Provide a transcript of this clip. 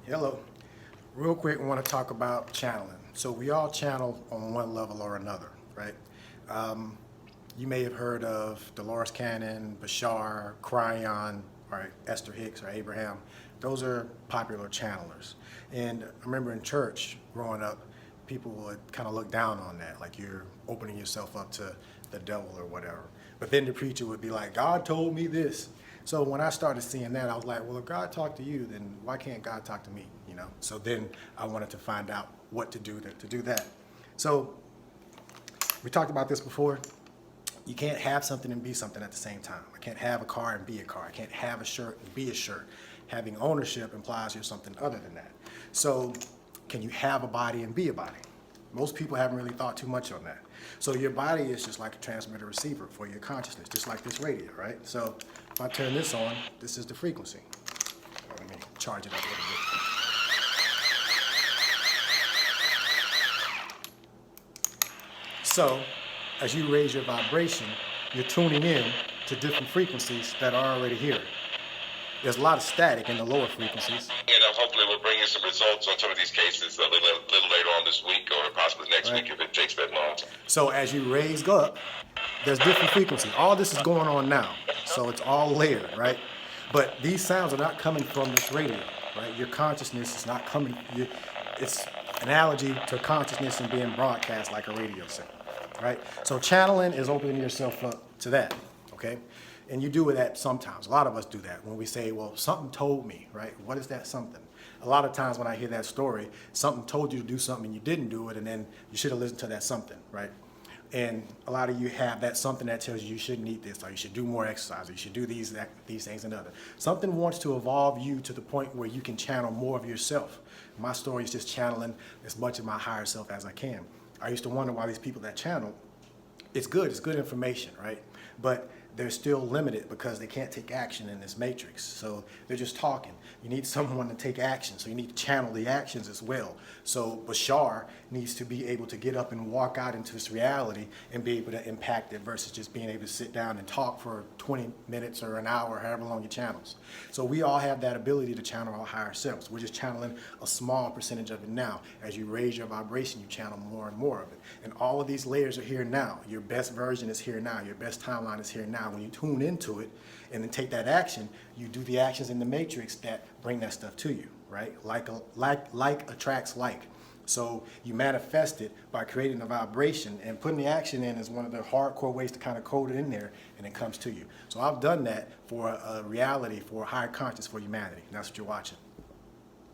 Hello. Real quick, we want to talk about channeling. So we all channel on one level or another, right? You may have heard of Dolores Cannon, Bashar, Cryon, or Esther Hicks, or Abraham. Those are popular channelers. And I remember in church growing up, people would kind of look down on that, like you're opening yourself up to the devil or whatever. But then the preacher would be like, God told me this. So when I started seeing that, I was like, well, if God talked to you, then why can't God talk to me? You know. So then I wanted to find out what to do to do that. So we talked about this before. You can't have something and be something at the same time. I can't have a car and be a car. I can't have a shirt and be a shirt. Having ownership implies you're something other than that. So can you have a body and be a body? Most people haven't really thought too much on that. So your body is just like a transmitter receiver for your consciousness, just like this radio, right? So if I turn this on, this is the frequency. Let me charge it up a little bit. So as you raise your vibration, you're tuning in to different frequencies that are already here. There's a lot of static in the lower frequencies. And hopefully we'll bring you some results on some of these cases a little later on this week or possibly next week if it takes that long. So as you raise up, there's different frequencies. All this is going on now. So it's all layered, right? But these sounds are not coming from this radio, right? Your consciousness is not coming. It's analogy to consciousness and being broadcast like a radio signal, right? So channeling is opening yourself up to that, okay? And you do that sometimes. A lot of us do that when we say, well, something told me, right? What is that something? A lot of times when I hear that story, something told you to do something and you didn't do it, and then you should have listened to that something, right? And a lot of you have that something that tells you shouldn't eat this, or you should do more exercise, or you should do these things and other. Something wants to evolve you to the point where you can channel more of yourself. My story is just channeling as much of my higher self as I can. I used to wonder why these people that channel, it's good information, right? But they're still limited because they can't take action in this matrix. So they're just talking. You need someone to take action, so you need to channel the actions as well. So Bashar needs to be able to get up and walk out into this reality and be able to impact it versus just being able to sit down and talk for 20 minutes or an hour, however long your channels. So we all have that ability to channel our higher selves. We're just channeling a small percentage of it now. As you raise your vibration, you channel more and more of it. And all of these layers are here now. Your best version is here now. Your best timeline is here now. When you tune into it and then take that action, you do the actions in the matrix that bring that stuff to you, right? Like attracts like. So you manifest it by creating a vibration, and putting the action in is one of the hardcore ways to kind of code it in there, and it comes to you. So I've done that for a reality, for a higher conscious, for humanity. And that's what you're watching.